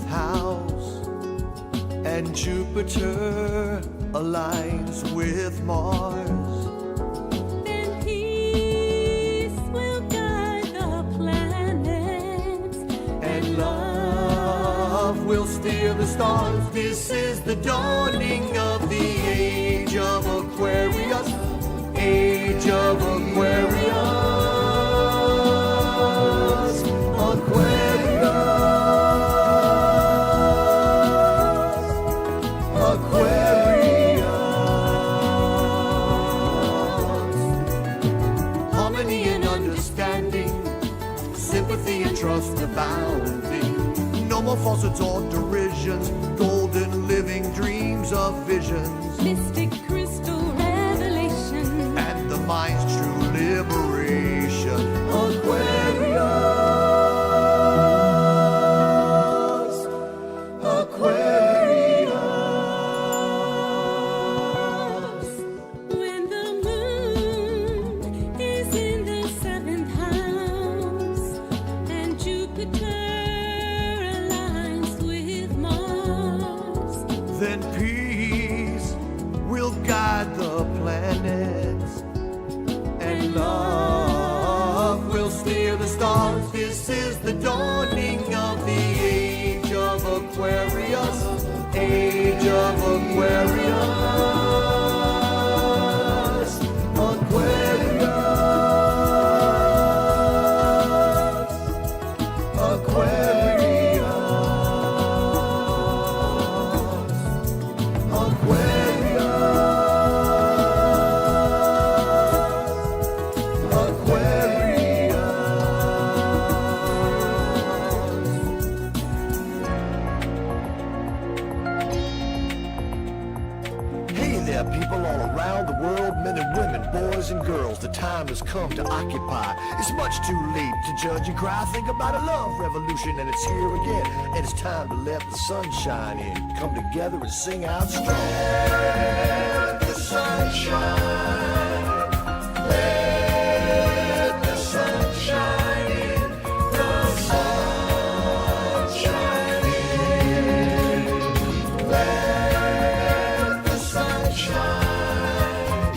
house, and Jupiter aligns with Mars. Then peace will guide the planets, And love will steer the stars. This is the dawning of the age of Aquarius. Age of Aquarius. Aquarius. Harmony and understanding, sympathy and trust abounding. No more falsehoods or derisions, golden living dreams of visions, mystic crystal revelation, and the mind's true liberation. Aquarius, Aquarius. when the moon is in the 7th house and Jupiter aligns with Mars, Then peace will guide the planets, and love will steer the stars. This is the dawning of the age of Aquarius. Age of Aquarius. Aquarius. Aquarius. Hey there, people all around the world, men and women, boys and girls. The time has come to occupy. It's much too late to judge and cry. Think about a love revolution, and it's here again. And it's time to let the sun shine in. Come together and sing out strong. Let the sun shine. Let the sun shine in. The sun shine in. Let the sun shine.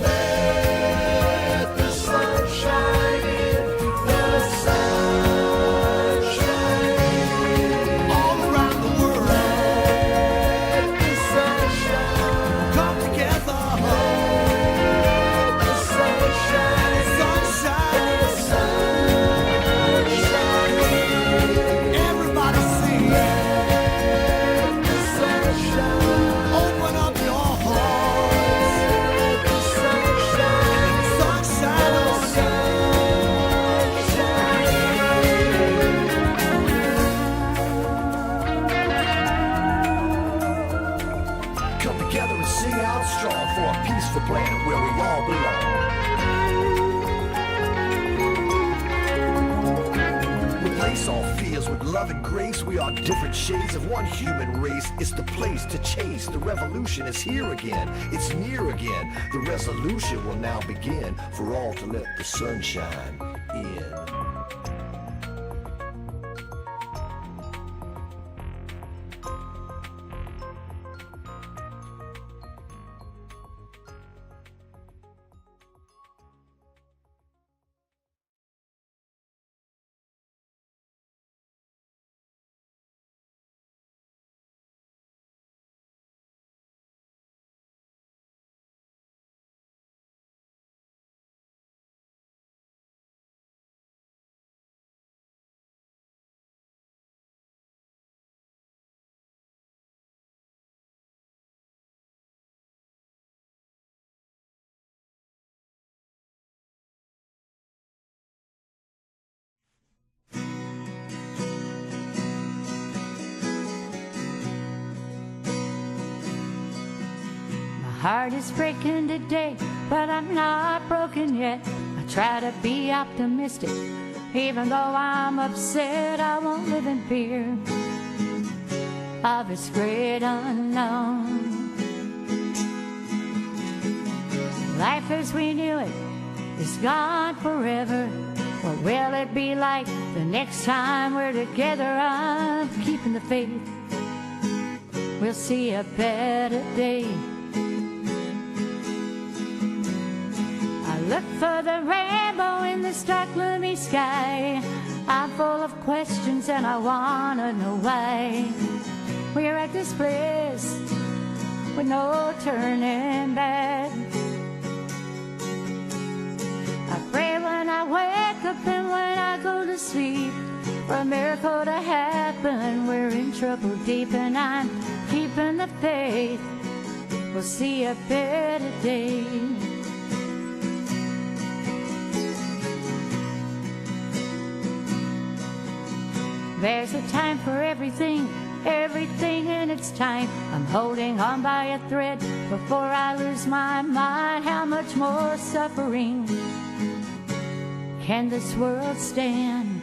Let the sun shine in. The sun shine in. All around the world. Let the sun shine. Come together. Let the sun shine. Sunshine. Sunshine. Everybody sing. Let the sun shine. Open up your hearts. Let the sun shine. Sunshine. Come together and sing out strong for a peaceful planet where we all belong. Replace all fears with love and grace. We are different shades of one human race. It's the place to chase. The revolution is here again. It's near again. The resolution will now begin for all to let the sun shine in. Heart is breaking today, but I'm not broken yet. I try to be optimistic, even though I'm upset. I won't live in fear of this great unknown. Life as we knew it is gone forever. What will it be like the next time we're together? I'm keeping the faith. We'll see a better day. I look for the rainbow in the stark gloomy sky. I'm full of questions and I wanna know why we're at this place with no turning back. I pray when I wake up and when I go to sleep for a miracle to happen. We're in trouble deep and I'm keeping the faith. We'll see a better day. There's a time for everything, everything in its time. I'm holding on by a thread before I lose my mind. How much more suffering can this world stand?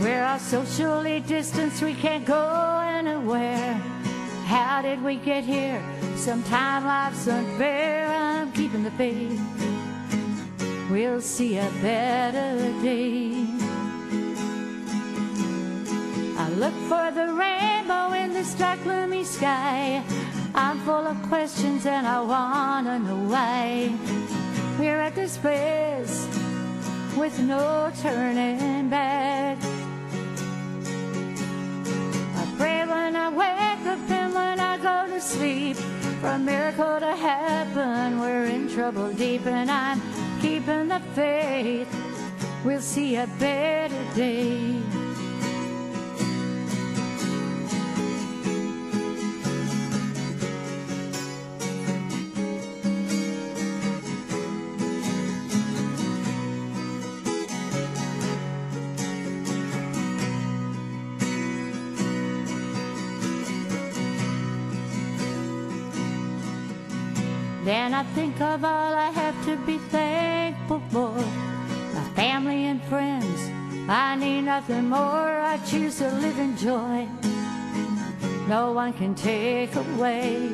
We're all socially distanced, we can't go anywhere. How did we get here? Sometime life's unfair. I'm keeping the faith. We'll see a better day. I look for the rainbow in this dark gloomy sky. I'm full of questions and I wanna know why we're at this place with no turning back. I pray when I wake up and when I go to sleep for a miracle to happen. We're in trouble deep and I'm keeping the faith. We'll see a better day. Then I think of all I have to be thankful for. My family and friends, I need nothing more. I choose to live in joy. No one can take away.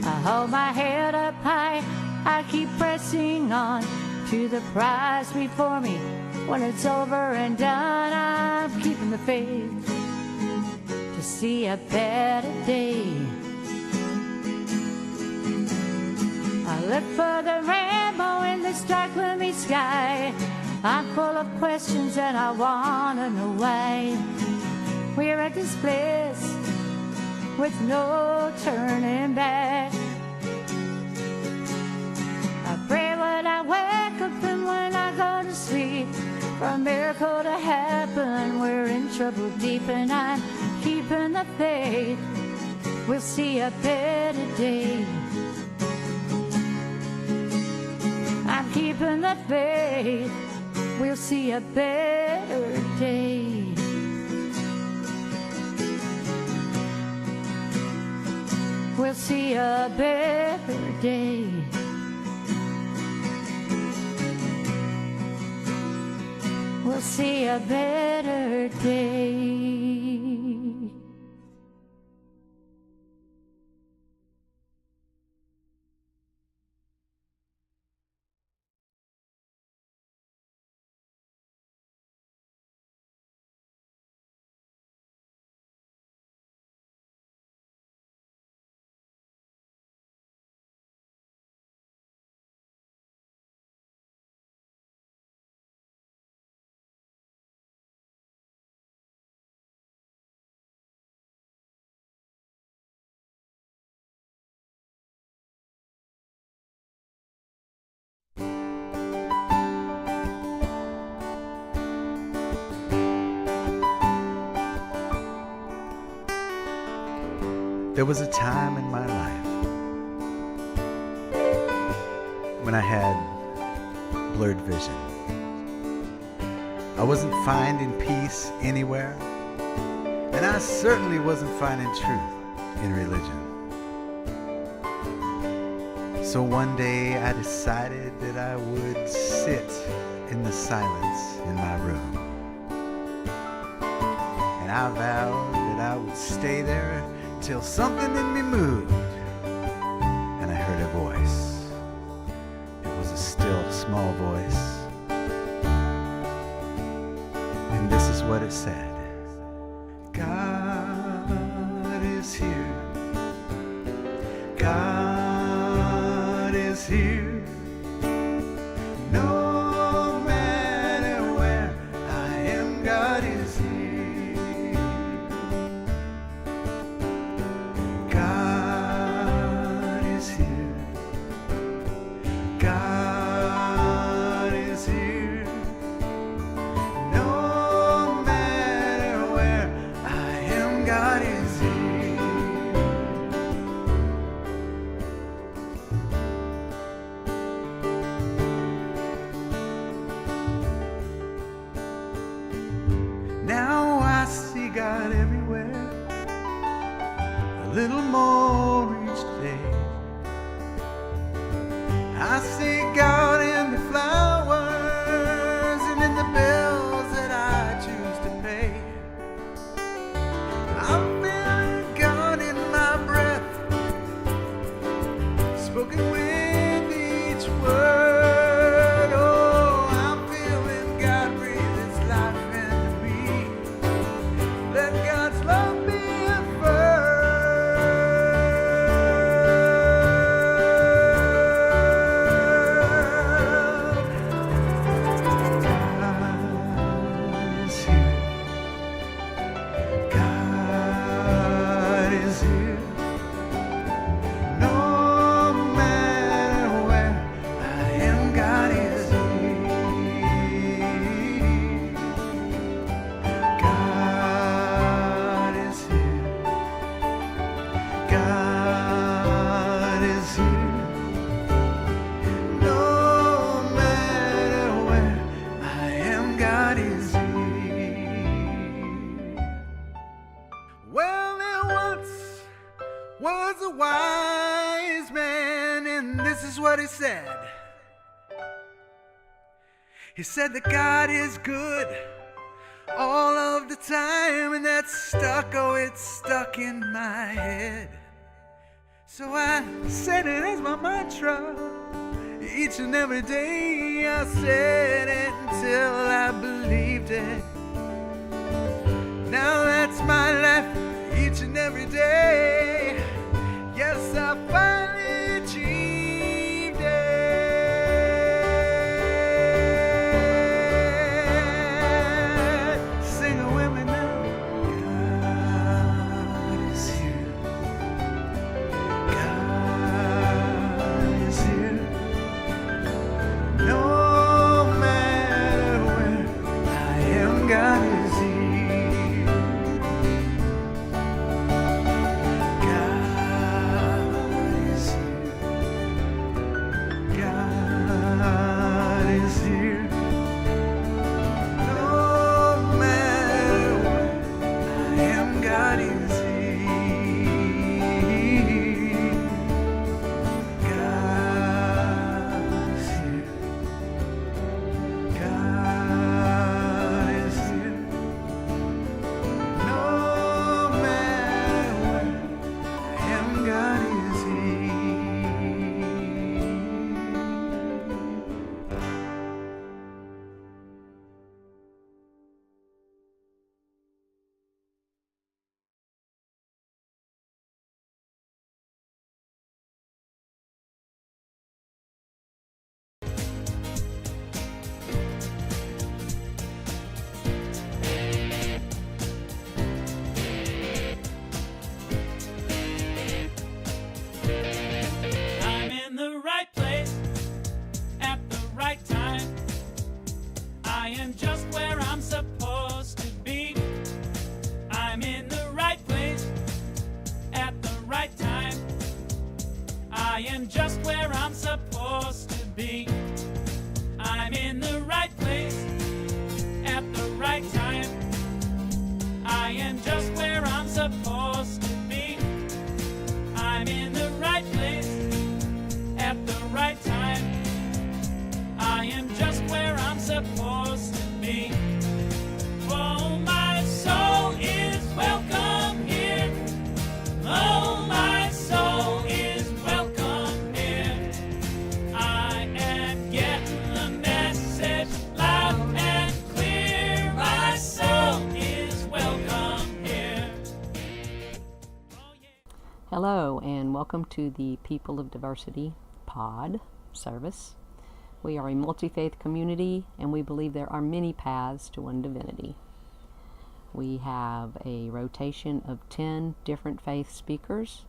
I hold my head up high, I keep pressing on to the prize before me. When it's over and done, I'm keeping the faith to see a better day. I look for the rainbow in the dark gloomy sky. I'm full of questions and I wanna know why we're at this place with no turning back. I pray when I wake up and when I go to sleep for a miracle to happen. We're in trouble deep and I'm keeping the faith. We'll see a better day. I'm keeping the faith. We'll see a better day. We'll see a better day. We'll see a better day. There was a time in my life when I had blurred vision. I wasn't finding peace anywhere, and I certainly wasn't finding truth in religion. So one day I decided that I would sit in the silence in my room, and I vowed that I would stay there till something in me moved, and I heard a voice. and this is what it said. God is here. God is here. No matter where I am, God is here. God is here. God is here. No matter where I am, God is here. Now I see God everywhere, a little more each day. I see God in the flowers and in the bills that I choose to pay. I'm feeling God in my breath, spoken with each word. Oh, I'm feeling God breathe His life into me. Let God's love be was a wise man, and this is what he said. He said that God is good all of the time, and that's stuck, oh, it's stuck in my head. So I said it as my mantra. Each and every day I said it until I believed it. Now that's my life each and every day. Yes, I finally achieved it. Sing it with me now. God is here. God is here. No matter where I am, God is here. Hello, and welcome to the People of Diversity pod service. We are a multi-faith community, and we believe there are many paths to one divinity. We have a rotation of 10 different faith speakers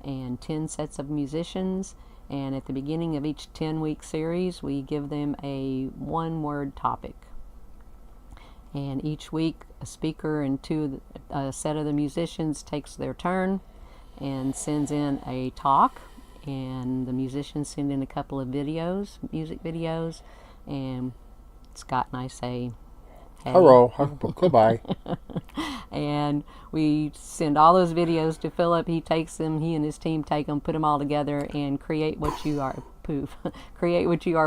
and 10 sets of musicians, and at the beginning of each 10-week series, we give them a one-word topic. And each week, a speaker and a set of the musicians takes their turn and sends in a talk, and the musicians send in a couple of videos, music videos, and Scott and I say, hey. Hello, goodbye. And we send all those videos to Philip. He takes them, he and his team take them, put them all together, and create what you are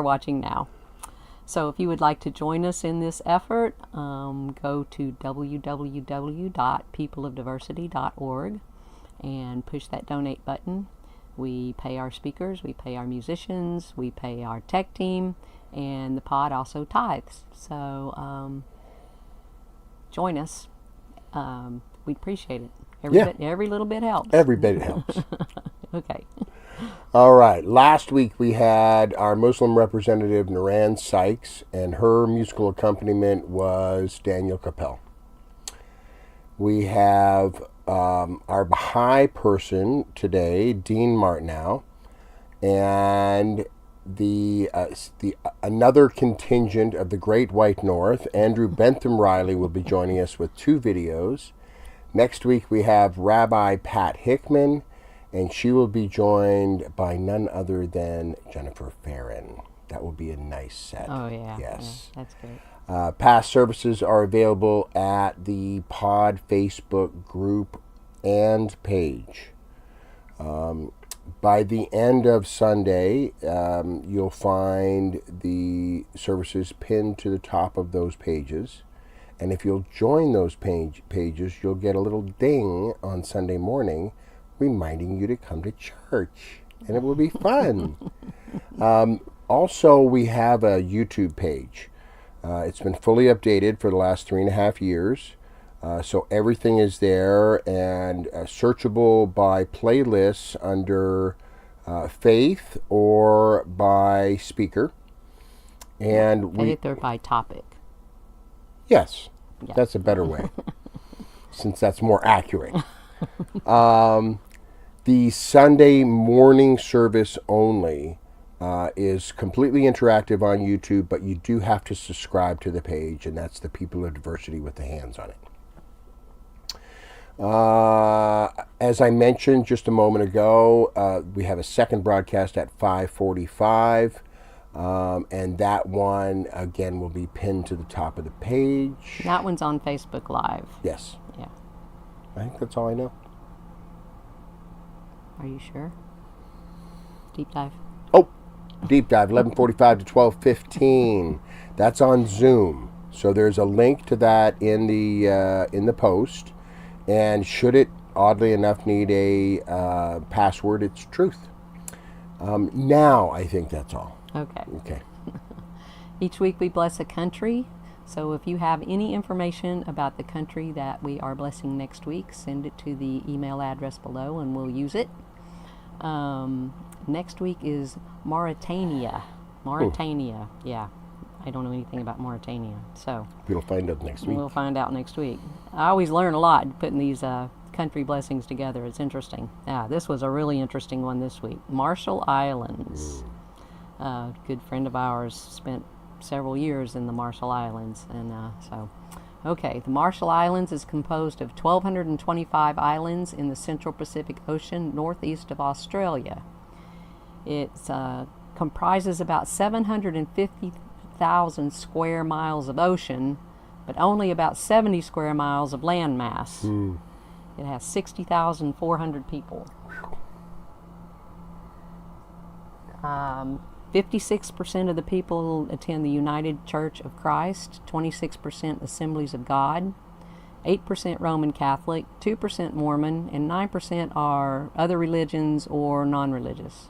watching now. So if you would like to join us in this effort, go to www.peopleofdiversity.org and push that donate button. We pay our speakers, we pay our musicians, we pay our tech team, and the pod also tithes. So join us. We'd appreciate it. Every little bit helps. Every bit helps. Okay. All right. Last week we had our Muslim representative, Naran Sykes, and her musical accompaniment was Daniel Capel. We have our Baha'i person today, Dean Martineau, and the another contingent of the Great White North, Andrew Betham-Riley, will be joining us with 2 videos. Next week we have Rabbi Pat Hickman, and she will be joined by none other than Jennifer Farron. That will be a nice set. Oh, yeah. Yes. Yeah, that's great. Past services are available at the Pod Facebook group and page. By the end of Sunday, you'll find the services pinned to the top of those pages. And if you'll join those pages, you'll get a little ding on Sunday morning reminding you to come to church. And it will be fun. Also, we have a YouTube page. It's been fully updated for the last 3.5 years. So everything is there and searchable by playlists under faith or by speaker. And Faith or by topic. Yes, Yeah. that's a better way, since that's more accurate. The Sunday morning service only is completely interactive on YouTube, but you do have to subscribe to the page, and that's the People of Diversity with the hands on it. As I mentioned just a moment ago, we have a second broadcast at 5:45, and that one, again, will be pinned to the top of the page. That one's on Facebook Live. Yes. Yeah. I think that's all I know. Are you sure? Deep dive. Oh, deep dive, 11:45 to 12:15. That's on Zoom. So there's a link to that in the post. And should it, oddly enough, need a password, it's truth. Now I think that's all. Okay. Okay. Each week we bless a country. So if you have any information about the country that we are blessing next week, send it to the email address below and we'll use it. Next week is Mauritania. Mauritania, yeah. I don't know anything about Mauritania, so We'll find out next week. we'll find out next week. I always learn a lot putting these country blessings together. It's interesting. Yeah, this was a really interesting one this week. Marshall Islands. A good friend of ours spent several years in the Marshall Islands, and okay, the Marshall Islands is composed of 1,225 islands in the Central Pacific Ocean, northeast of Australia. It comprises about 750,000 square miles of ocean, but only about 70 square miles of land mass. It has 60,400 people. 56% of the people attend the United Church of Christ, 26% Assemblies of God, 8% Roman Catholic, 2% Mormon, and 9% are other religions or non-religious.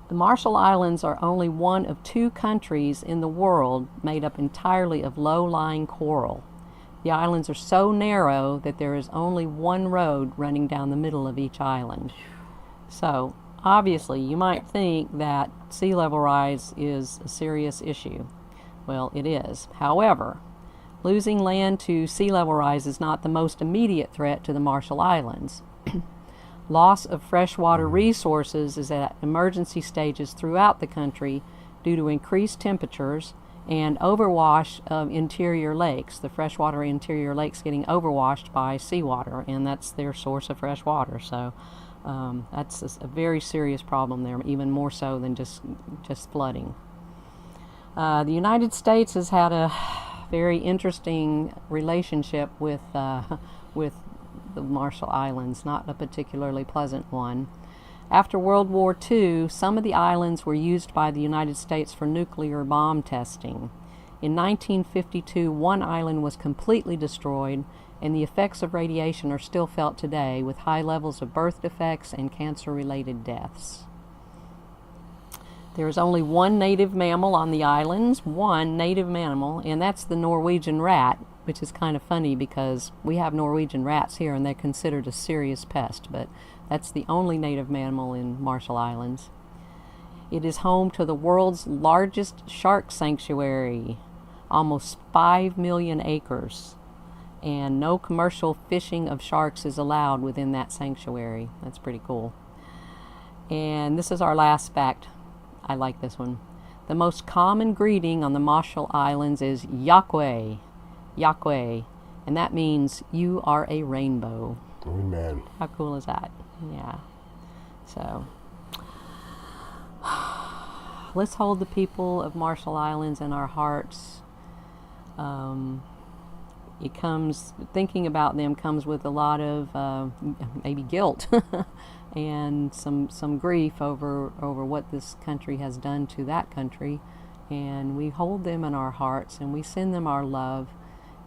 The Marshall Islands are only one of 2 countries in the world made up entirely of low-lying coral. The islands are so narrow that there is only one road running down the middle of each island. So, obviously, you might think that sea level rise is a serious issue. Well, it is. However, losing land to sea level rise is not the most immediate threat to the Marshall Islands. Loss of freshwater resources is at emergency stages throughout the country due to increased temperatures and overwash of interior lakes. The freshwater interior lakes getting overwashed by seawater, and that's their source of fresh water. So that's a very serious problem there, even more so than just flooding. The United States has had a very interesting relationship with the Marshall Islands, not a particularly pleasant one. After World War II, some of the islands were used by the United States for nuclear bomb testing. In 1952, one island was completely destroyed, and the effects of radiation are still felt today, with high levels of birth defects and cancer-related deaths. There is only one native mammal on the islands, one native mammal, and that's the Norwegian rat, which is kind of funny because we have Norwegian rats here and they're considered a serious pest, but that's the only native mammal in Marshall Islands. It is home to the world's largest shark sanctuary, almost 5 million acres, and no commercial fishing of sharks is allowed within that sanctuary. That's pretty cool. And this is our last fact. I like this one. The most common greeting on the Marshall Islands is Yakwe, Yakwe, and that means you are a rainbow. Amen. How cool is that? Yeah. So let's hold the people of Marshall Islands in our hearts. Thinking about them comes with a lot of maybe guilt and some grief over what this country has done to that country, and we hold them in our hearts and we send them our love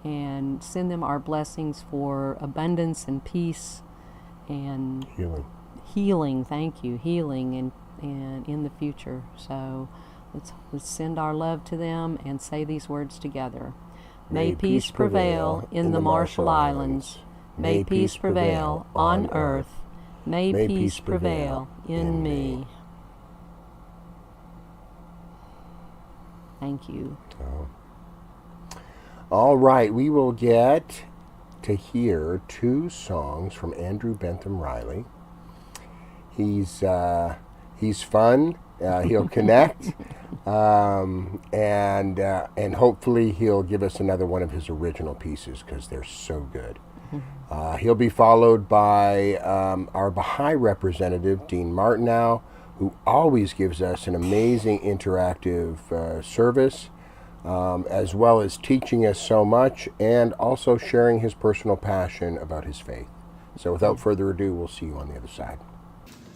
and send them our blessings for abundance and peace and healing. Thank you, healing and in the future. So let's send our love to them and say these words together. May peace prevail in the Marshall Islands. May peace prevail on earth. May peace prevail in me. Thank you. All right, we will get to hear 2 songs from Andrew Betham-Riley. He's fun. He'll connect, and hopefully he'll give us another one of his original pieces because they're so good. He'll be followed by our Baha'i representative, Dean Martineau, who always gives us an amazing interactive service, as well as teaching us so much and also sharing his personal passion about his faith. So without further ado, we'll see you on the other side.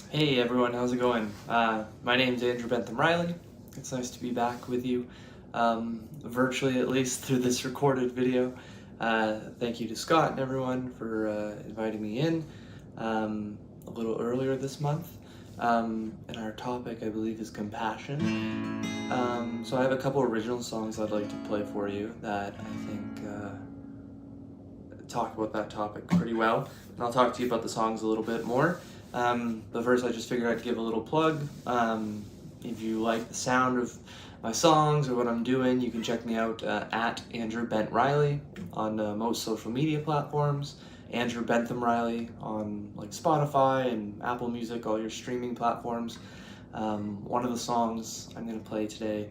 Hey everyone, how's it going? My name's Andrew Betham-Riley. It's nice to be back with you, virtually at least through this recorded video. Thank you to Scott and everyone for inviting me in a little earlier this month. And our topic, I believe, is compassion. So I have a couple original songs I'd like to play for you that I think talk about that topic pretty well. And I'll talk to you about the songs a little bit more. But first I just figured I'd give a little plug. If you like the sound of my songs or what I'm doing, you can check me out at Andrew Bent-Riley on most social media platforms. Andrew Betham-Riley on like Spotify and Apple Music, all your streaming platforms. One of the songs I'm going to play today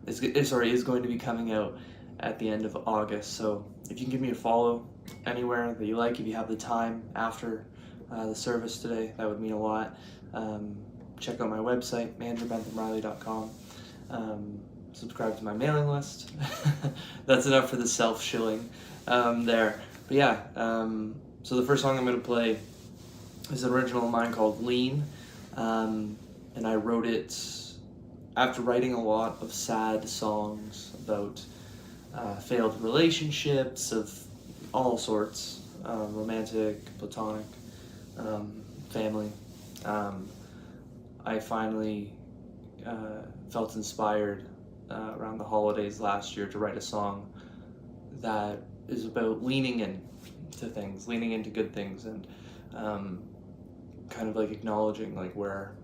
is going to be coming out at the end of August. So if you can give me a follow anywhere that you like, if you have the time after the service today, that would mean a lot. Check out my website, andrewbenthamriley.com. Subscribe to my mailing list. That's enough for the self-shilling there. But yeah, so the first song I'm going to play is an original of mine called Lean. And I wrote it after writing a lot of sad songs about failed relationships of all sorts, romantic, platonic, family. I finally felt inspired around the holidays last year to write a song that is about leaning in to things, leaning into good things, and kind of like acknowledging like where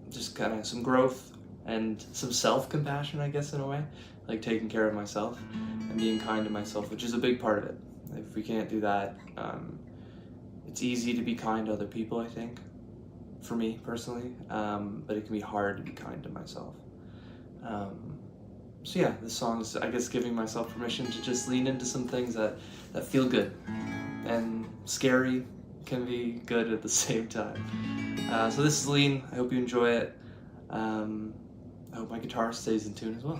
just kind of some growth and some self-compassion, I guess, in a way, like taking care of myself and being kind to myself, which is a big part of it. If we can't do that, it's easy to be kind to other people, I think, for me personally, but it can be hard to be kind to myself. So yeah, this song is, I guess, giving myself permission to just lean into some things that feel good, and scary can be good at the same time. So this is Lean. I hope you enjoy it. I hope my guitar stays in tune as well.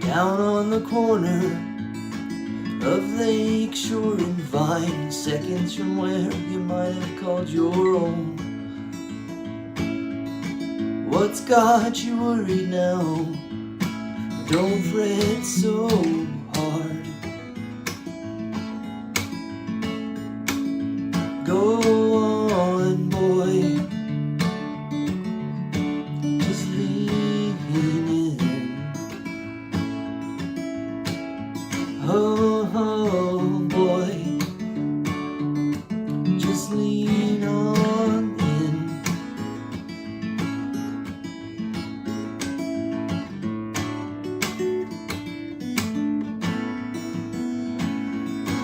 Down on the corner of Lake Shore and Vine, seconds from where you might have called your own. What's got you worried now? Don't fret so hard. Go on, boy, just lean in. Oh, boy, just lean on in.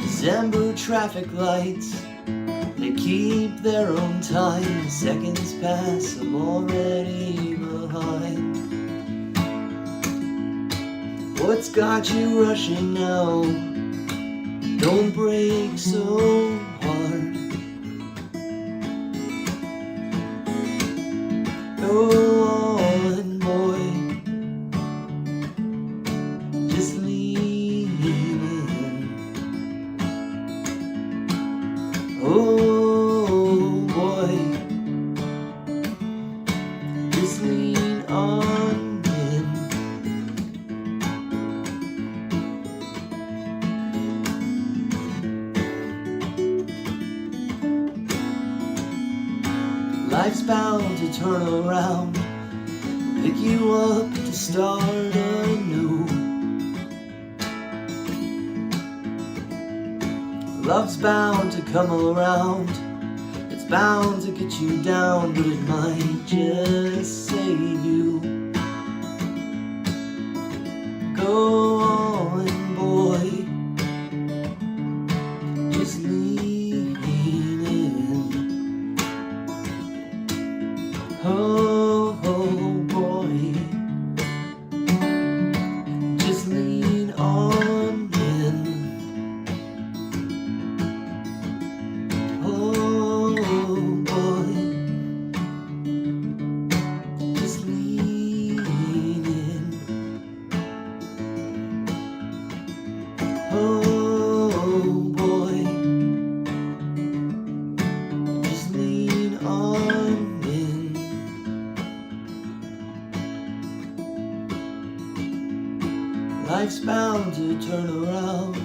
December traffic lights, they keep their own time. Seconds pass, I'm already behind. What's got you rushing now? Don't break so hard. Go on, boy, just lean in. Oh, boy, just lean on in. Life's bound to turn around, pick you up to start anew. Love's bound to come around, it's bound to get you down, but it might just save you. Go on, boy, just lean in. Oh, boy, just lean on in. Oh, boy, just lean in. Oh, boy, just lean on in. Life's bound to turn around,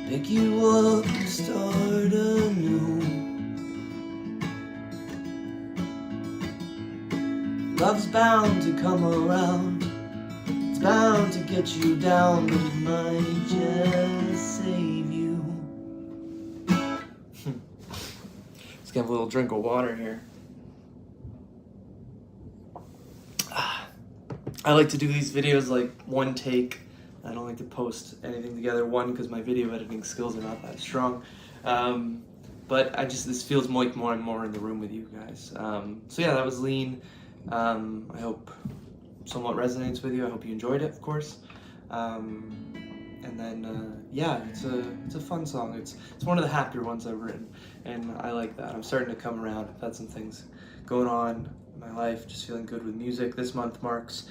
pick you up and start anew. Love's bound to come around, it's bound to get you down, but it might just save you. Let's get a little drink of water here. I like to do these videos like one take. I don't like to post anything together. One, because my video editing skills are not that strong. But this feels like more and more in the room with you guys. So yeah, that was Lean. I hope somewhat resonates with you. I hope you enjoyed it, of course. And then yeah, it's a fun song. It's one of the happier ones I've written, and I like that. I'm starting to come around. I've had some things going on in my life, just feeling good with music. This month marks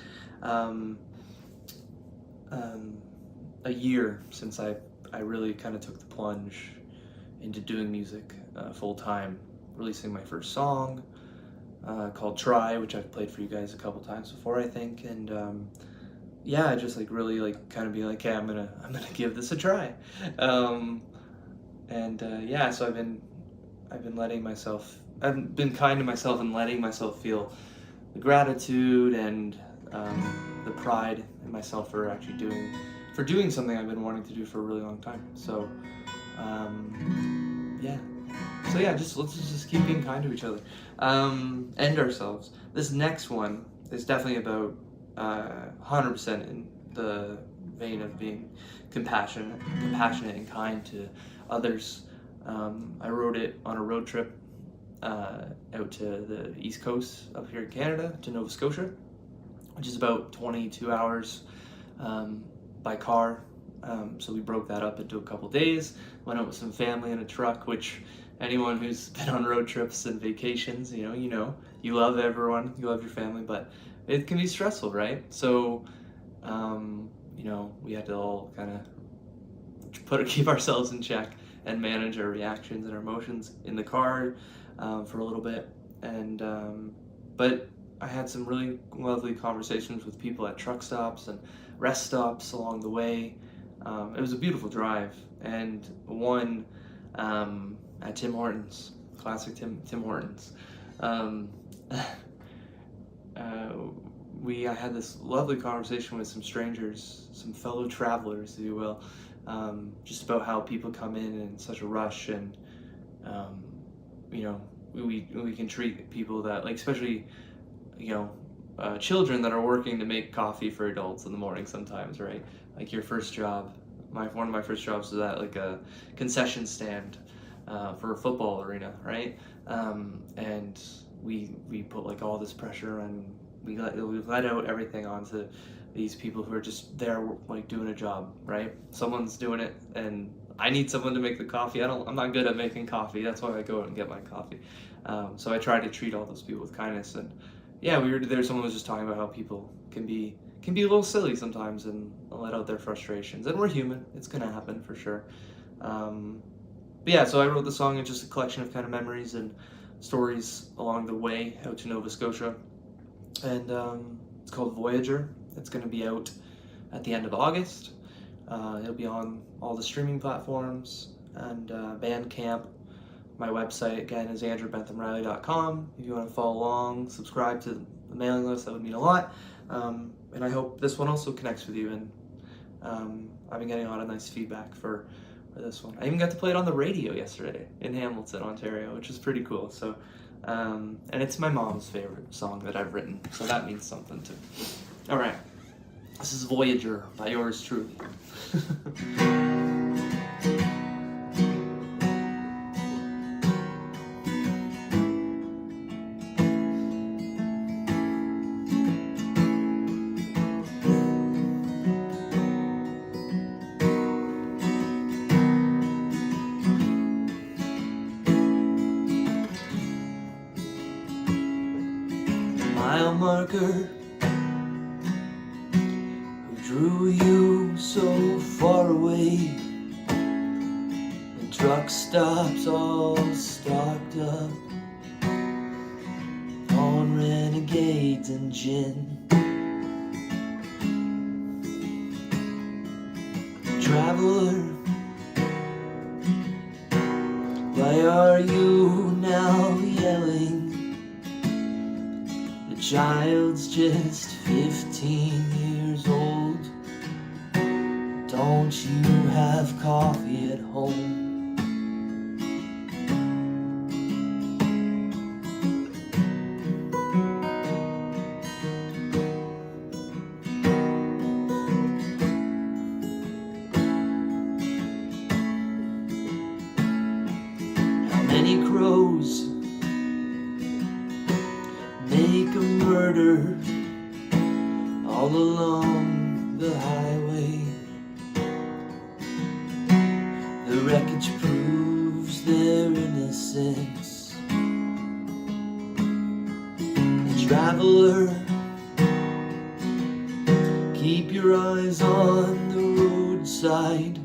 a year since I really kind of took the plunge into doing music full time, releasing my first song called Try, which I've played for you guys a couple times before, I think. And yeah, just like really like kind of being like, okay, I'm gonna give this a try. Yeah, so I've been kind to myself and letting myself feel the gratitude and the pride in myself for actually doing something I've been wanting to do for a really long time. So let's just keep being kind to each other and ourselves. This next one is definitely about 100% in the vein of being compassionate and kind to others. I wrote it on a road trip out to the east coast up here in Canada, to Nova Scotia, which is about 22 hours by car. So we broke that up into a couple days, went out with some family in a truck, which anyone who's been on road trips and vacations, you love everyone, you love your family, but it can be stressful, right? So, we had to all kind of keep ourselves in check and manage our reactions and our emotions in the car for a little bit. And but I had some really lovely conversations with people at truck stops and rest stops along the way. It was a beautiful drive, and one at Tim Hortons, classic Tim Hortons. I had this lovely conversation with some strangers, some fellow travelers, if you will, just about how people come in such a rush, and we can treat people that, like, especially children that are working to make coffee for adults in the morning sometimes, right? Like your first job. One of my first jobs was at like a concession stand for a football arena, right? And we put like all this pressure, and we let out everything onto these people who are just there like doing a job, right? Someone's doing it, and I need someone to make the coffee. I'm not good at making coffee. That's why I go out and get my coffee. So I try to treat all those people with kindness. And yeah, we were there. Someone was just talking about how people can be a little silly sometimes and let out their frustrations. And we're human. It's gonna happen for sure. But yeah, so I wrote the song. It's just a collection of kind of memories and stories along the way out to Nova Scotia. And it's called Voyager. It's gonna be out at the end of August. It'll be on all the streaming platforms and Bandcamp. My website, again, is andrewbethamriley.com. If you want to follow along, subscribe to the mailing list, that would mean a lot. And I hope this one also connects with you. And I've been getting a lot of nice feedback for this one. I even got to play it on the radio yesterday in Hamilton, Ontario, which is pretty cool. So, and it's my mom's favorite song that I've written, so that means something too. All right. This is Voyager by yours truly. Mile marker drew you so far away, and truck stops all stocked up on renegades and gin. Traveler, why are you now yelling? The child's just 15 years old. Don't you have coffee at home? How many crows make a murder all along the highway? The wreckage proves their innocence. The traveler, keep your eyes on the roadside.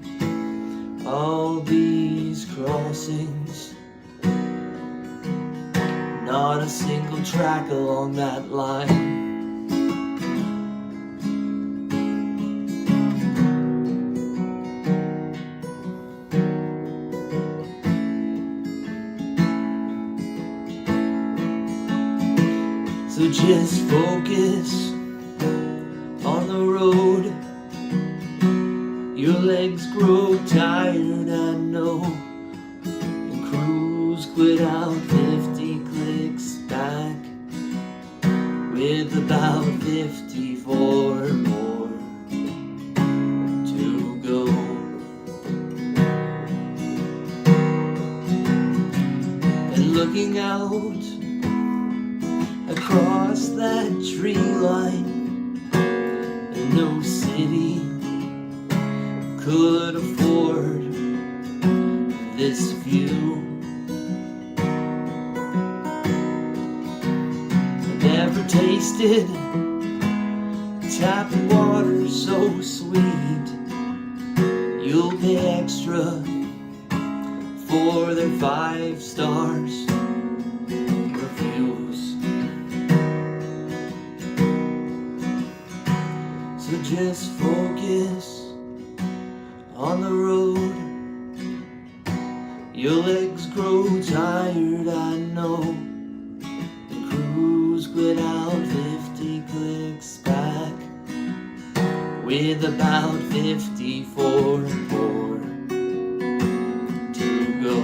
All these crossings not a single track along that line. So just focus on the road. Your legs grow tired, I know. And cruise quit out 50 clicks back with about 54 more to go. And looking out across that tree line, and no city could afford this view. I never tasted tap water so sweet. You'll pay extra for their 5 stars reviews. So just focus on the road. Your legs grow tired, I know. The cruise quit out 50 clicks back with about 54 more to go.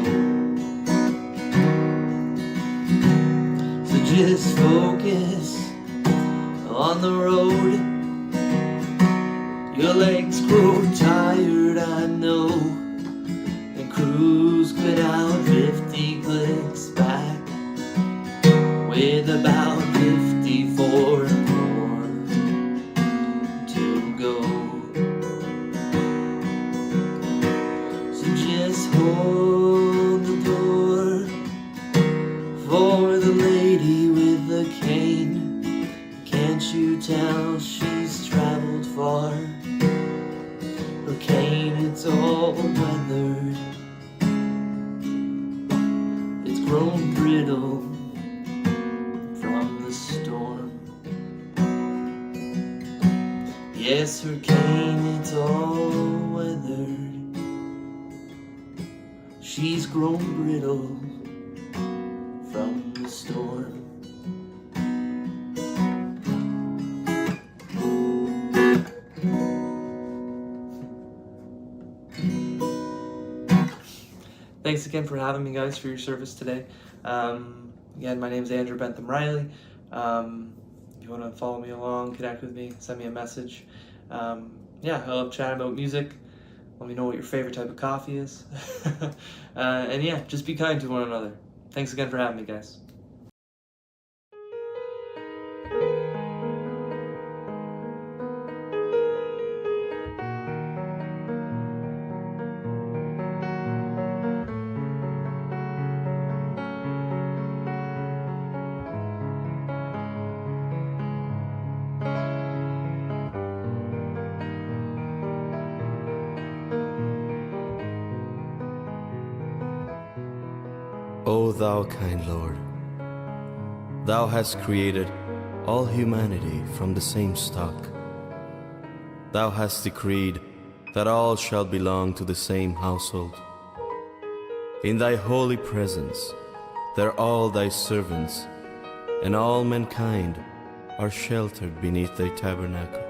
So just focus on the road. Your legs grow tired, I know. And cruise quit out 50 clicks back with about 54 more to go. So just hold the door for the lady with the cane. Can't you tell she's traveled far? Her cane, it's all weathered. It's grown brittle from the storm. Yes, her cane, it's all weathered. She's grown brittle from the storm. Thanks again for having me, guys, for your service today. Again, my name is Andrew Betham-Riley. If you want to follow me along, connect with me, send me a message. Yeah, I love chatting about music. Let me know what your favorite type of coffee is. And yeah, just be kind to one another. Thanks again for having me, guys. O thou kind Lord, thou hast created all humanity from the same stock. Thou hast decreed that all shall belong to the same household. In thy holy presence, they're all thy servants, and all mankind are sheltered beneath thy tabernacle.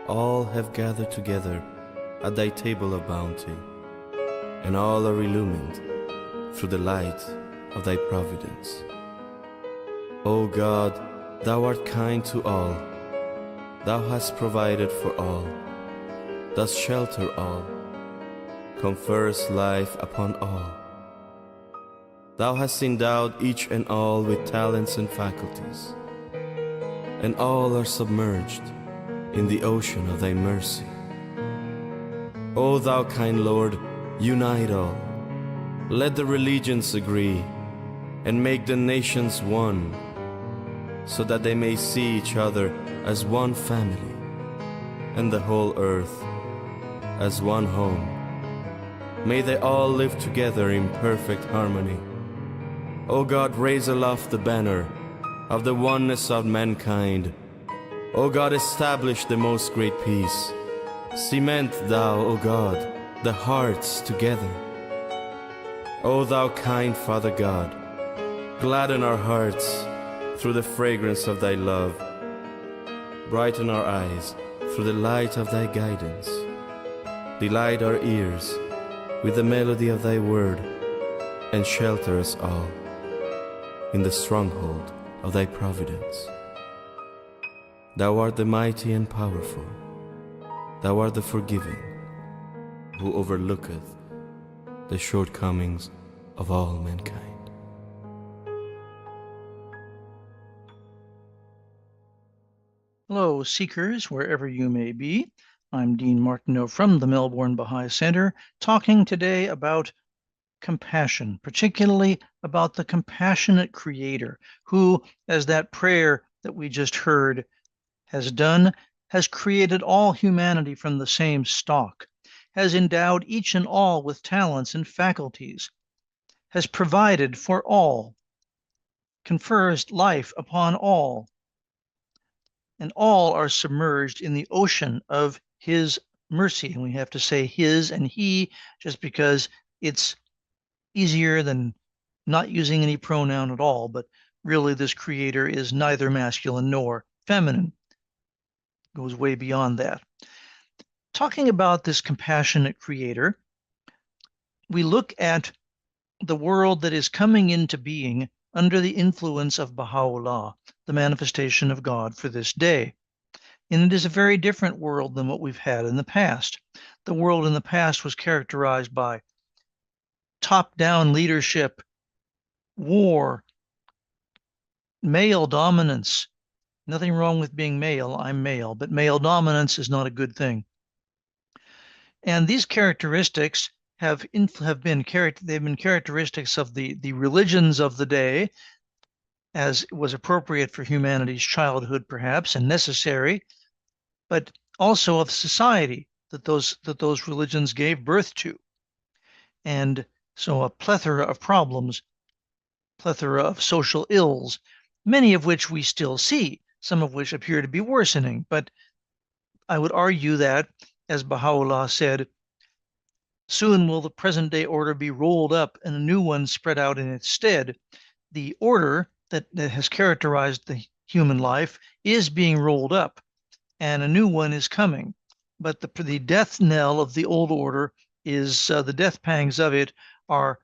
All have gathered together at thy table of bounty, and all are illumined through the light of thy providence. O God, thou art kind to all. Thou hast provided for all, dost shelter all, conferrest life upon all. Thou hast endowed each and all with talents and faculties, and all are submerged in the ocean of thy mercy. O thou kind Lord, unite all. Let the religions agree, and make the nations one, so that they may see each other as one family, and the whole earth as one home. May they all live together in perfect harmony. O God, raise aloft the banner of the oneness of mankind. O God, establish the most great peace. Cement thou, O God, the hearts together. O thou kind Father God, gladden our hearts through the fragrance of thy love. Brighten our eyes through the light of thy guidance. Delight our ears with the melody of thy word, and shelter us all in the stronghold of thy providence. Thou art the mighty and powerful. Thou art the forgiving, who overlooketh the shortcomings of all mankind. Hello, seekers, wherever you may be. I'm Dean Martineau from the Melbourne Baha'i Center, talking today about compassion, particularly about the compassionate Creator, who, as that prayer that we just heard has done, has created all humanity from the same stock, has endowed each and all with talents and faculties, has provided for all, confers life upon all, and all are submerged in the ocean of his mercy. And we have to say his and he just because it's easier than not using any pronoun at all. But really, this Creator is neither masculine nor feminine. It goes way beyond that. Talking about this compassionate Creator, we look at the world that is coming into being under the influence of Baha'u'llah, the manifestation of God for this day. And it is a very different world than what we've had in the past. The world in the past was characterized by top-down leadership, war, male dominance. Nothing wrong with being male, I'm male, but male dominance is not a good thing. And these characteristics have been characteristics of the religions of the day, as was appropriate for humanity's childhood, perhaps, and necessary, but also of society that those religions gave birth to. And so a plethora of problems, plethora of social ills, many of which we still see, some of which appear to be worsening. But I would argue that, as Baha'u'llah said, soon will the present day order be rolled up and a new one spread out in its stead. The order that has characterized the human life is being rolled up, and a new one is coming. But the death knell of the old order is the death pangs of it are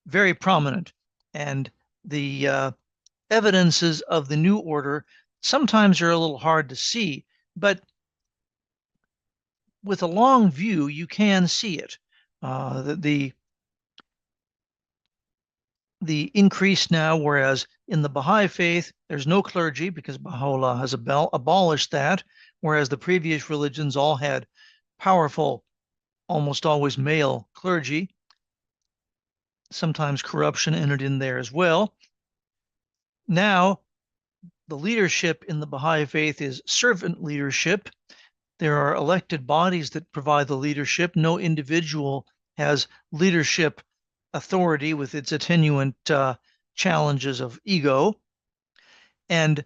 very prominent, and the evidences of the new order sometimes are a little hard to see, but with a long view you can see it. The increase now, whereas in the Baha'i faith there's no clergy because Baha'u'llah has abolished that, whereas the previous religions all had powerful, almost always male clergy. Sometimes corruption entered in there as well. Now, the leadership in the Baha'i faith is servant leadership. There are elected bodies that provide the leadership. No individual has leadership authority with its attenuant challenges of ego. And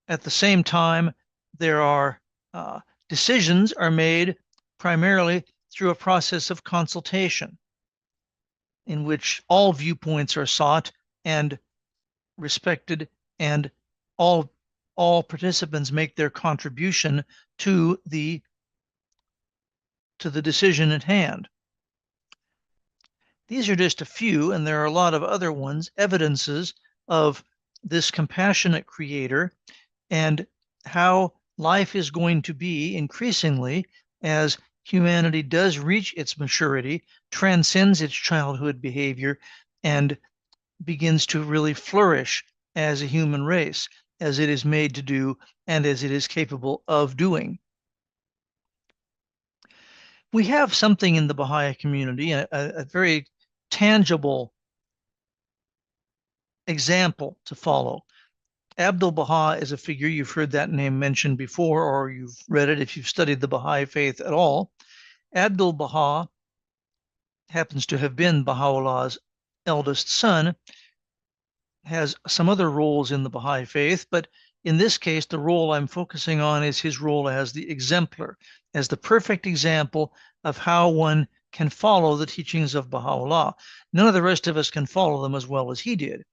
at the same time, there are decisions are made primarily through a process of consultation in which all viewpoints are sought and respected, and all participants make their contribution to the decision at hand. These are just a few, and there are a lot of other ones, evidences of this compassionate Creator and how life is going to be increasingly as humanity does reach its maturity, transcends its childhood behavior, and begins to really flourish as a human race, as it is made to do and as it is capable of doing. We have something in the Baha'i community, a very tangible example to follow. Abdul-Baha is a figure, you've heard that name mentioned before, or you've read it if you've studied the Baha'i faith at all. Abdul-Baha happens to have been Baha'u'llah's eldest son, has some other roles in the Baha'i faith, but in this case, the role I'm focusing on is his role as the exemplar, as the perfect example of how one can follow the teachings of Baha'u'llah. None of the rest of us can follow them as well as he did.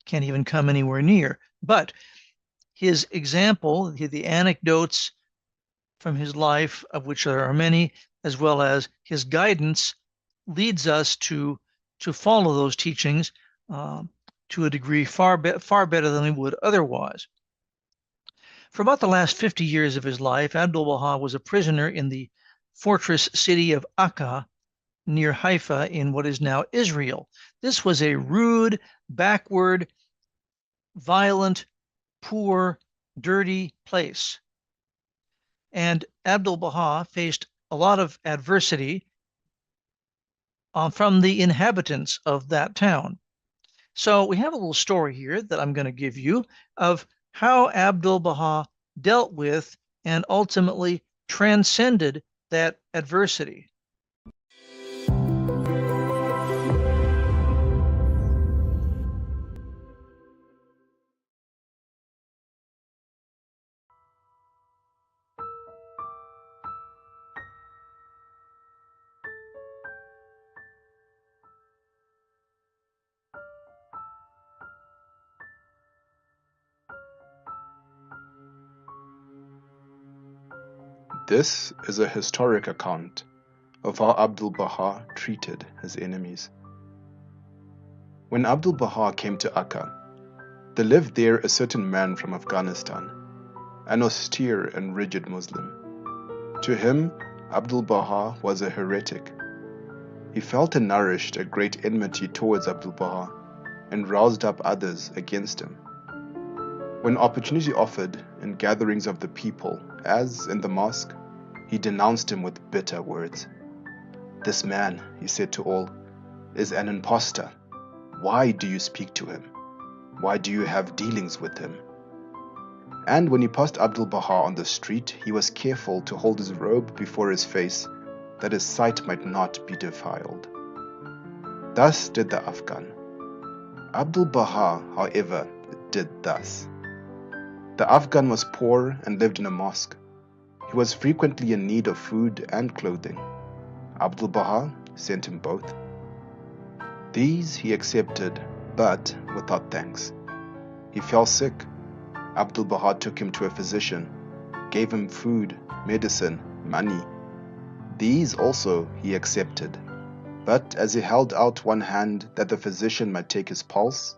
Can't even come anywhere near. But his example, the anecdotes from his life, of which there are many, as well as his guidance, leads us to follow those teachings to a degree far better than we would otherwise. For about the last 50 years of his life, Abdul-Baha was a prisoner in the fortress city of Akka near Haifa in what is now Israel. This was a rude, backward, violent, poor, dirty place. And Abdul-Baha faced a lot of adversity from the inhabitants of that town. So we have a little story here that I'm going to give you of how Abdul-Baha dealt with and ultimately transcended that adversity. This is a historic account of how Abdul-Baha treated his enemies. When Abdul-Baha came to Akka, there lived there a certain man from Afghanistan, an austere and rigid Muslim. To him, Abdul-Baha was a heretic. He felt and nourished a great enmity towards Abdul-Baha and roused up others against him. When opportunity offered in gatherings of the people, as in the mosque, he denounced him with bitter words. "This man," he said to all, "is an impostor. Why do you speak to him? Why do you have dealings with him?" And when he passed Abdul-Baha on the street, he was careful to hold his robe before his face, that his sight might not be defiled. Thus did the Afghan. Abdul-Baha, however, did thus. The Afghan was poor and lived in a mosque. He was frequently in need of food and clothing. Abdul-Baha sent him both. These he accepted, but without thanks. He fell sick. Abdul-Baha took him to a physician, gave him food, medicine, money. These also he accepted, but as he held out one hand that the physician might take his pulse,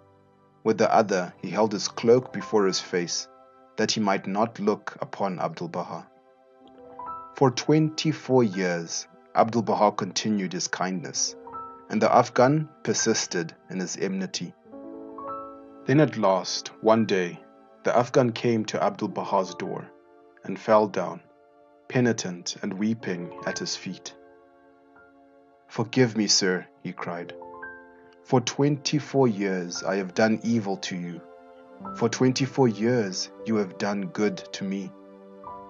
with the other he held his cloak before his face, that he might not look upon Abdul-Baha. For 24 years, Abdul-Baha continued his kindness, and the Afghan persisted in his enmity. Then at last, one day, the Afghan came to Abdul-Baha's door and fell down, penitent and weeping at his feet. "Forgive me, sir," he cried. "For 24 years I have done evil to you. For 24 years you have done good to me.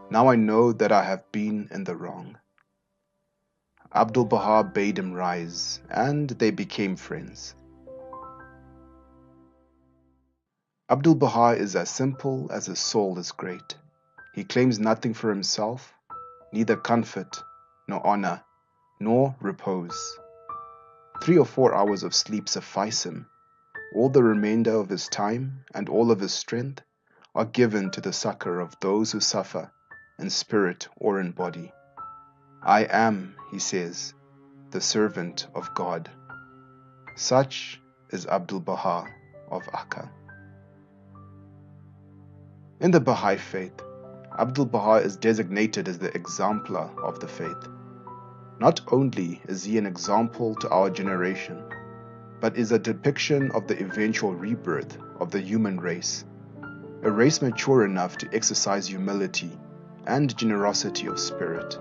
Now I know that I have been in the wrong." Abdul-Baha bade him rise, and they became friends. Abdul-Baha is as simple as his soul is great. He claims nothing for himself, neither comfort, nor honor, nor repose. 3 or 4 hours of sleep suffice him. All the remainder of his time and all of his strength are given to the succor of those who suffer, in spirit or in body. "I am," he says, "the servant of God." Such is Abdul-Baha of Akka. In the Baha'i faith, Abdul-Baha is designated as the exemplar of the faith. Not only is he an example to our generation, but is a depiction of the eventual rebirth of the human race, a race mature enough to exercise humility and generosity of spirit.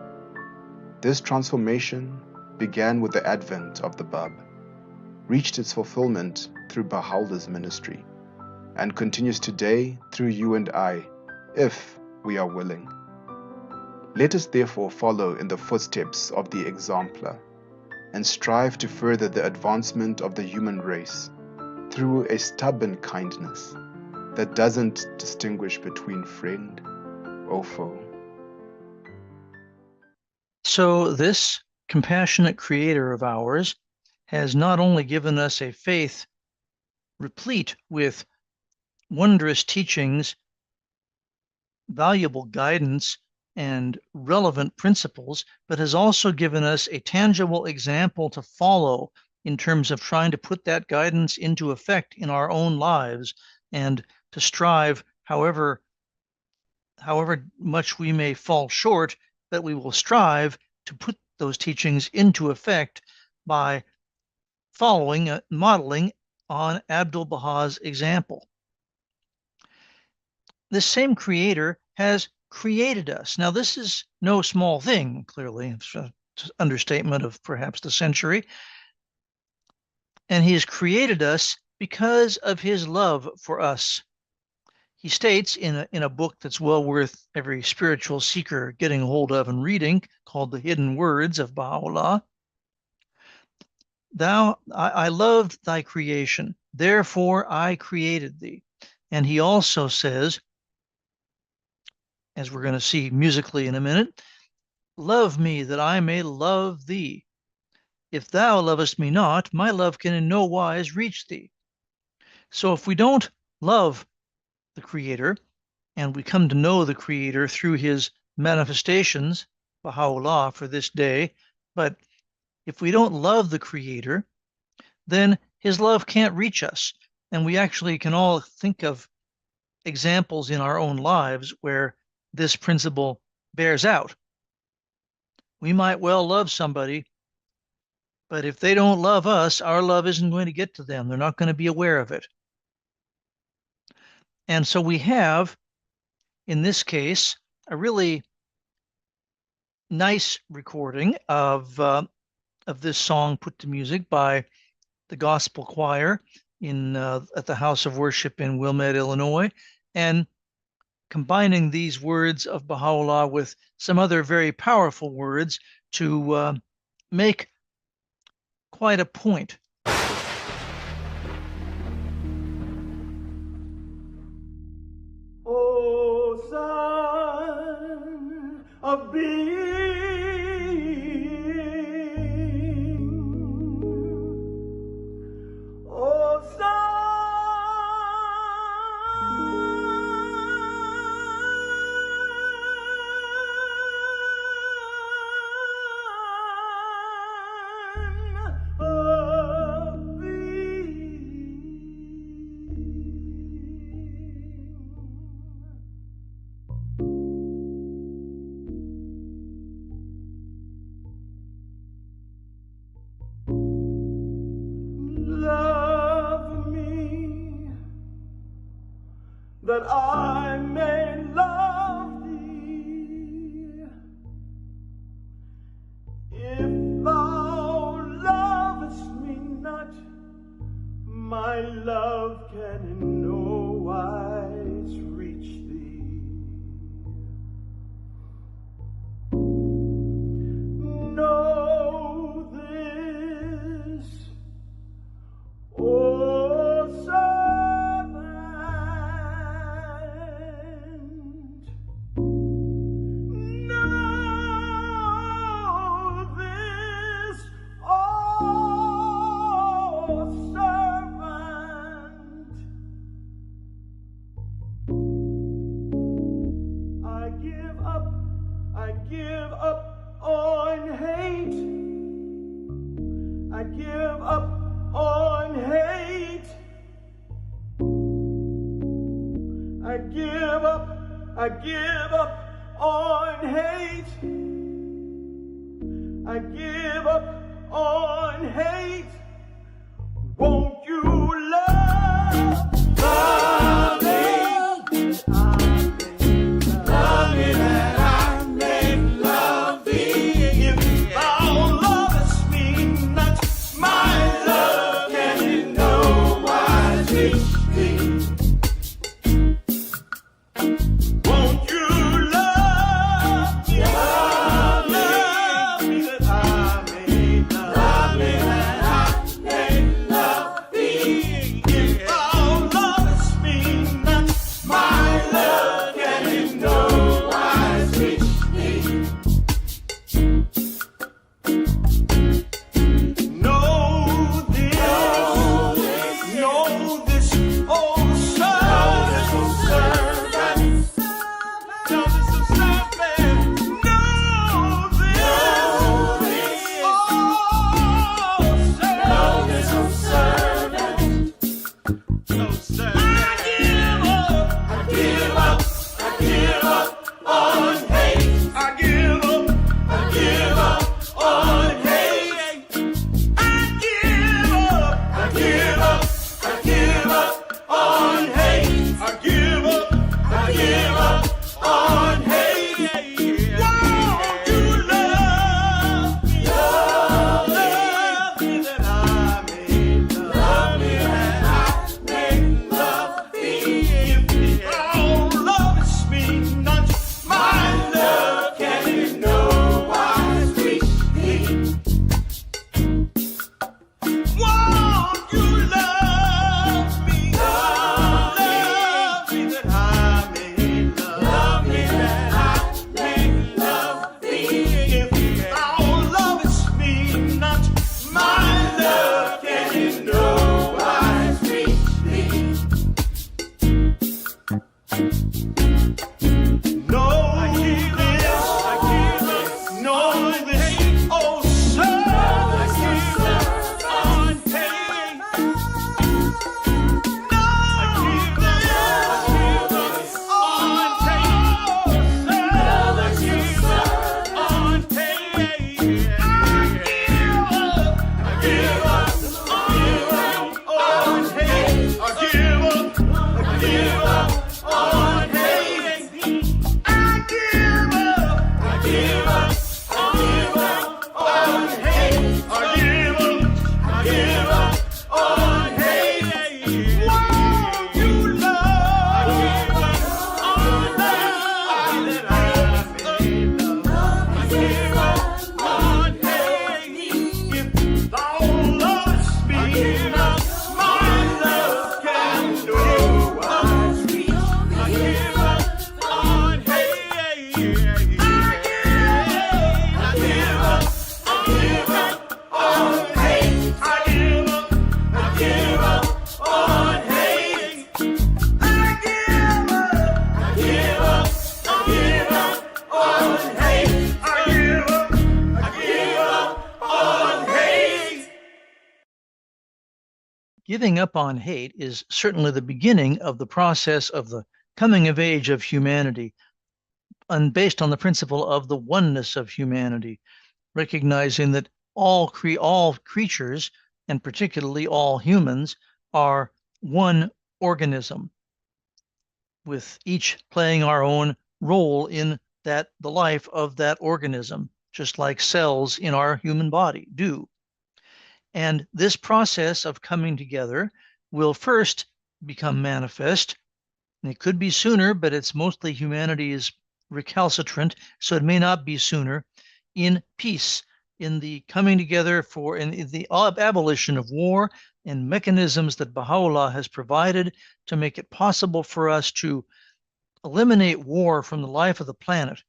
This transformation began with the advent of the Bab, reached its fulfillment through Baha'u'llah's ministry, and continues today through you and I, if we are willing. Let us therefore follow in the footsteps of the exemplar, and strive to further the advancement of the human race, through a stubborn kindness that doesn't distinguish between friend or foe. So this compassionate creator of ours has not only given us a faith replete with wondrous teachings, valuable guidance, and relevant principles, but has also given us a tangible example to follow in terms of trying to put that guidance into effect in our own lives, and to strive, however much we may fall short, that we will strive to put those teachings into effect by following, modeling on Abdu'l-Baha's example. This same creator has created us. Now, this is no small thing, clearly. It's an understatement of perhaps the century. And he has created us because of his love for us. He states in a book that's well worth every spiritual seeker getting a hold of and reading, called The Hidden Words of Baha'u'llah, I loved thy creation, therefore I created thee. And he also says, as we're going to see musically in a minute, love me that I may love thee. If thou lovest me not, my love can in no wise reach thee. So if we don't love the Creator, and we come to know the Creator through his manifestations, Baha'u'llah, for this day, but if we don't love the Creator, then his love can't reach us. And we actually can all think of examples in our own lives where this principle bears out. We might well love somebody, but if they don't love us, our love isn't going to get to them. They're not going to be aware of it. And so we have, in this case, a really nice recording of this song put to music by the gospel choir at the House of Worship in Wilmette, Illinois, and combining these words of Baha'u'llah with some other very powerful words to make quite a point. O Son of Being, O love me, that I may love thee. If thou lovest me not, my love can in no wise reach thee. Know this, O servant, know this, O servant. I give up on hate. I give up on hate. I give up on hate. I give up on hate. Won't you love me? Love me that I may love thee. If thou lovest me not, my love can in no wise reach thee. Won't you love me? Love me that I may love thee. giving up on hate is certainly the beginning of the process of the coming of age of humanity, and based on the principle of the oneness of humanity, recognizing that all creatures, and particularly all humans, are one organism, with each playing our own role in the life of that organism, just like cells in our human body do. And this process of coming together will first become manifest, and it could be sooner, but it's mostly humanity is recalcitrant, so it may not be sooner, in peace, in the coming together in the abolition of war and mechanisms that Baha'u'llah has provided to make it possible for us to eliminate war from the life of the planet.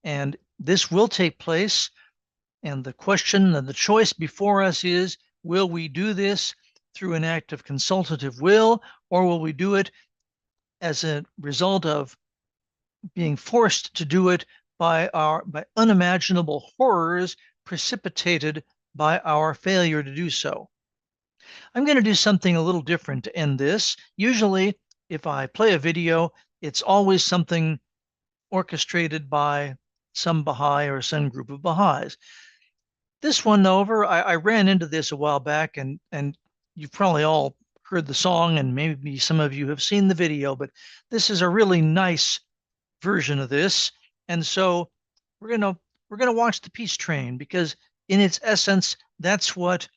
And this will take place. And the question and the choice before us is, will we do this through an act of consultative will, or will we do it as a result of being forced to do it by unimaginable horrors precipitated by our failure to do so? I'm going to do something a little different to end this. Usually, if I play a video, it's always something orchestrated by some Baha'i or some group of Baha'is. This one, however, I ran into this a while back, and you've probably all heard the song, and maybe some of you have seen the video, but this is a really nice version of this. And so we're gonna watch the Peace Train, because in its essence, that's what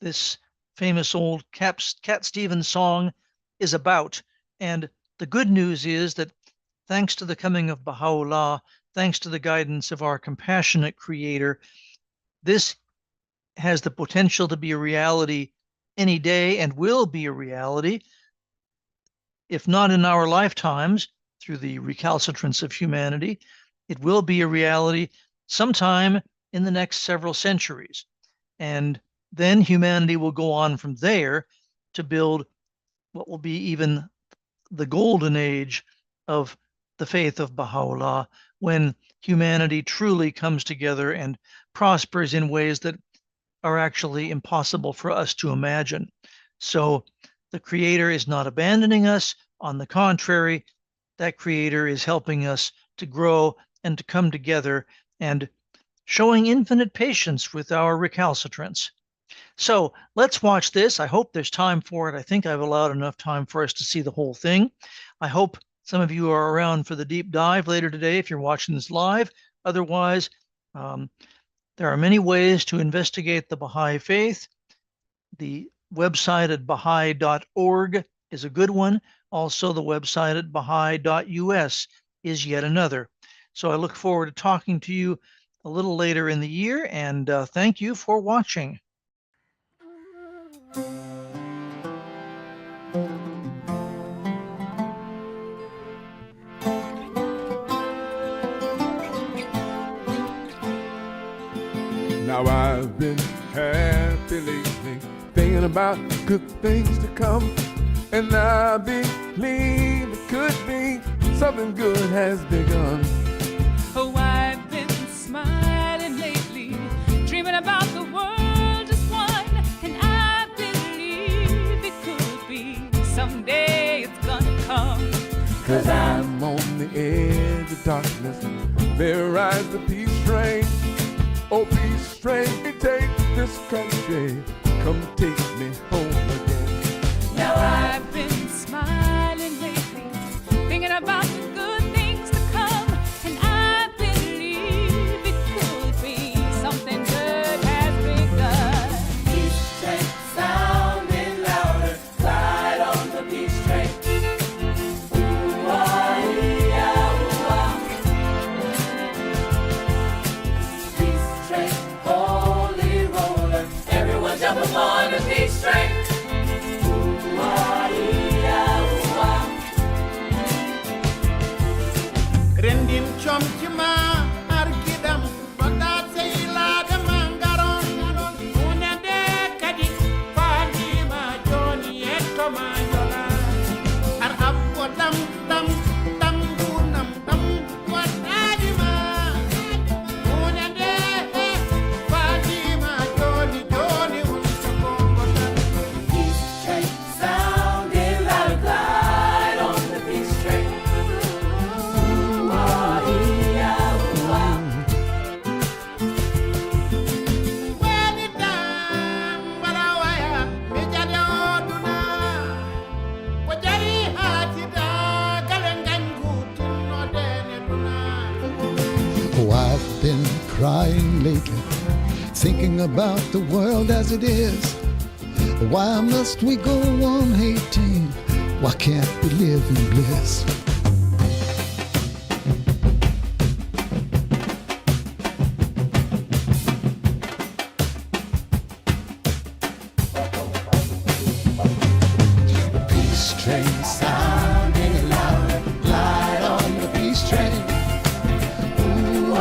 this famous old Cat Stevens song is about. And the good news is that thanks to the coming of Baha'u'llah, thanks to the guidance of our compassionate Creator, this has the potential to be a reality any day, and will be a reality, if not in our lifetimes, through the recalcitrance of humanity. It will be a reality sometime in the next several centuries. And then humanity will go on from there to build what will be even the golden age of the faith of Baha'u'llah, when humanity truly comes together and prospers in ways that are actually impossible for us to imagine. So the Creator is not abandoning us. On the contrary, that Creator is helping us to grow and to come together, and showing infinite patience with our recalcitrance. So let's watch this. I hope there's time for it. I think I've allowed enough time for us to see the whole thing. I hope some of you are around for the deep dive later today if you're watching this live. Otherwise, there are many ways to investigate the Baha'i faith. The website at Baha'i.org is a good one. Also, the website at Baha'i.us is yet another. So I look forward to talking to you a little later in the year, and thank you for watching. Now I've been happy lately, thinking about good things to come, and I believe it could be something good has begun. Oh, I've been smiling lately, dreaming about the world as one, and I believe it could be someday it's gonna come. 'Cause I'm on the edge of darkness, there rides the peace train. Oh, peace train, take this country, come take me home again. Now I've been smiling lately, thinking about the good things to come, and I believe it could be something good has begun. Peace train sounding louder, ride on the peace train. Ooh-ah-ee-ah, ooh-ah. Peace train, holy roller, everyone jump upon the peace train. Ooh-ah-ee-ah. crying lately, thinking about the world as it is. Why must we go on hating? Why can't we live in bliss? Peace train sounding loud, glide on the peace train. Ooh,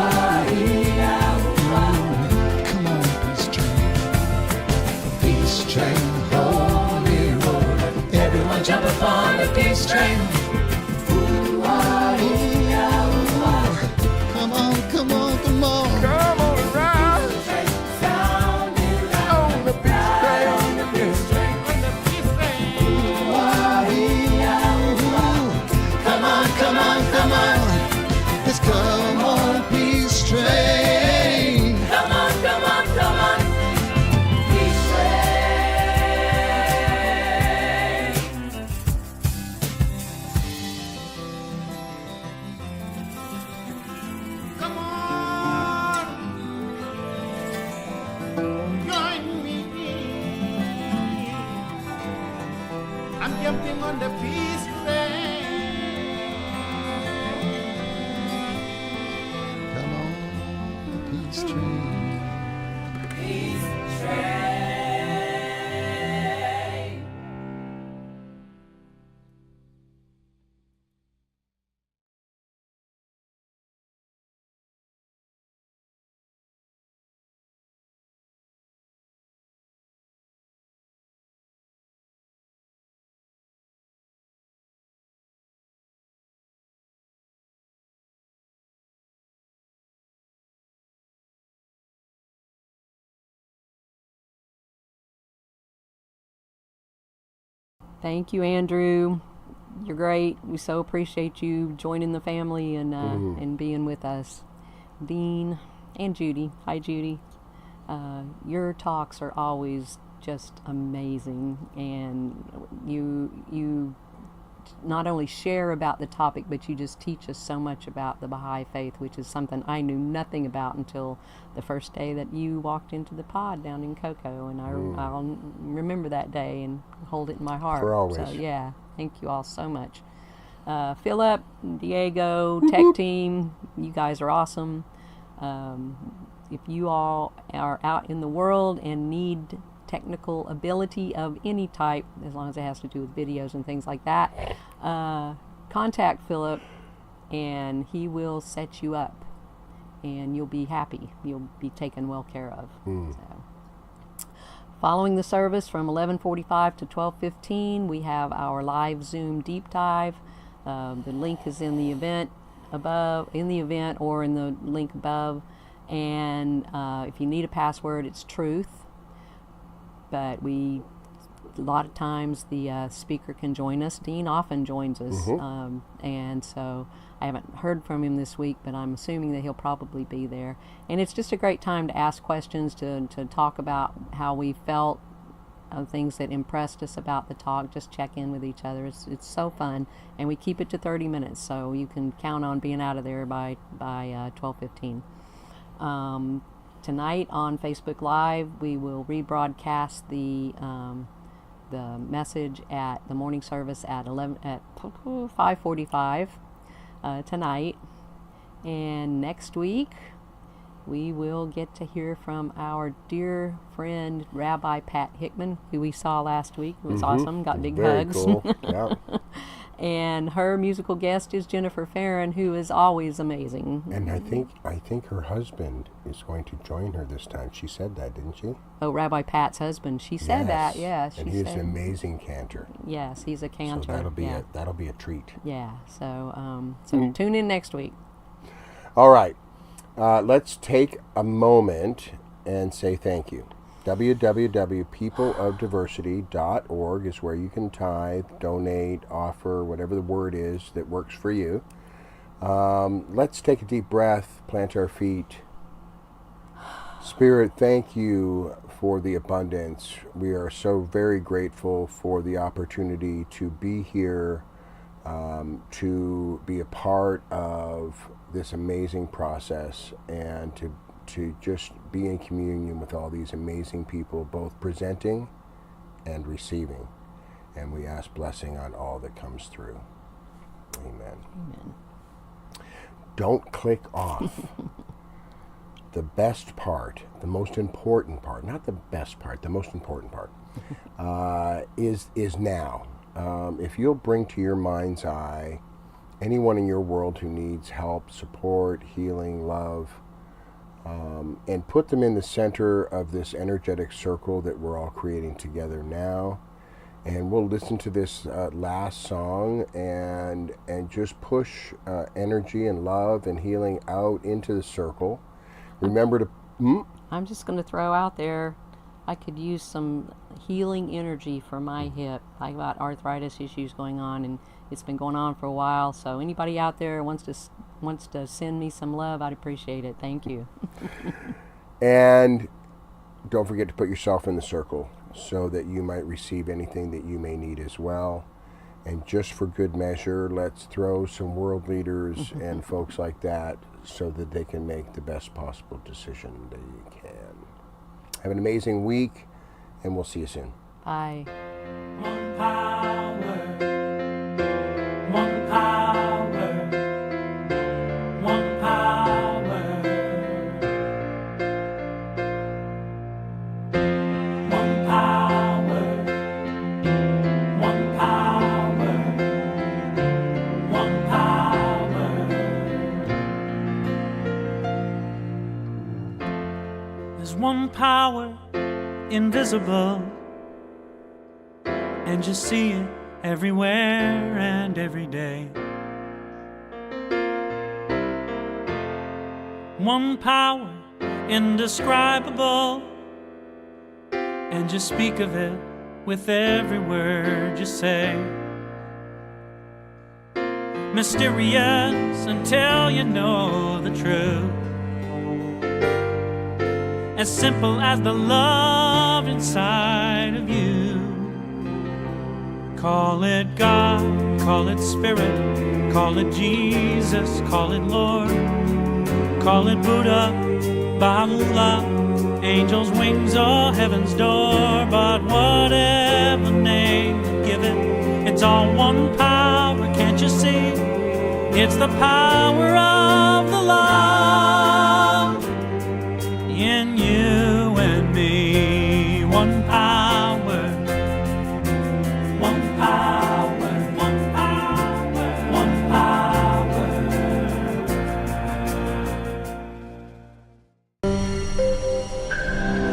come on, peace train. Peace train, holy road. Everyone jump upon the peace train. Ooh, come on, come on, come on. Come on and ride on the peace train. Come on, come on, come on. Let's come on, peace train. Come on, come on, come on. Peace train. Come on, join me. I'm jumping on the peace train. Come on, peace train. Peace train. Thank you, Andrew. You're great. We so appreciate you joining the family and being with us. Dean and Judy. Hi, Judy. Your talks are always just amazing, and you not only share about the topic, but you just teach us so much about the Baha'i faith, which is something I knew nothing about until the first day that you walked into the pod down in Cocoa, and I'll remember that day and hold it in my heart. For always. So yeah, thank you all so much. Philip, Diego, tech team, you guys are awesome. If you all are out in the world and need technical ability of any type, as long as it has to do with videos and things like that, contact Philip and he will set you up and you'll be happy. You'll be taken well care of. So, following the service from 11:45 to 12:15, we have our live Zoom deep dive. The link is in the event above, or in the link above. And if you need a password, it's truth. But a lot of times the speaker can join us. Dean often joins us, and so I haven't heard from him this week, but I'm assuming that he'll probably be there. And it's just a great time to ask questions, to talk about how we felt, things that impressed us about the talk, just check in with each other. It's so fun, and we keep it to 30 minutes, so you can count on being out of there by 12:15. Tonight on Facebook Live, we will rebroadcast the message at the morning service at 5:45 tonight. And next week, we will get to hear from our dear friend Rabbi Pat Hickman, who we saw last week. It was awesome. Got big Very hugs. cool. Yeah. And her musical guest is Jennifer Farron, who is always amazing. And I think her husband is going to join her this time. She said that, didn't she? Oh, Rabbi Pat's husband. She said that. Yeah, she and he's said. an amazing cantor. Yes, he's a cantor. So that'll be a treat. Yeah. So tune in next week. All right. Let's take a moment and say thank you. www.peopleofdiversity.org is where you can tithe, donate, offer, whatever the word is that works for you. Let's take a deep breath, plant our feet. Spirit, thank you for the abundance. We are so very grateful for the opportunity to be here, to be a part of this amazing process, and to just be in communion with all these amazing people, both presenting and receiving. And we ask blessing on all that comes through. Amen. Amen. Don't click off. The best part, the most important part, not the best part, the most important part, is now. If you'll bring to your mind's eye anyone in your world who needs help, support, healing, love, and put them in the center of this energetic circle that we're all creating together now. And we'll listen to this last song and just push energy and love and healing out into the circle. Remember to... I'm just going to throw out there, I could use some healing energy for my hip. I got arthritis issues going on, and it's been going on for a while. So anybody out there wants to send me some love, I'd appreciate it. Thank you. And don't forget to put yourself in the circle so that you might receive anything that you may need as well. And just for good measure, let's throw some world leaders and folks like that so that they can make the best possible decision they can. Have an amazing week, and we'll see you soon. Bye. One power, one power, one power, one power, one power, one power. There's one power invisible, and you see it everywhere and every day. One power indescribable, and you speak of it with every word you say. Mysterious until you know the truth, as simple as the love inside of you. Call it God, call it Spirit, call it Jesus, call it Lord, call it Buddha, Baha'u'llah, angels' wings or heaven's door. But whatever name you give it, it's all one power, can't you see? It's the power of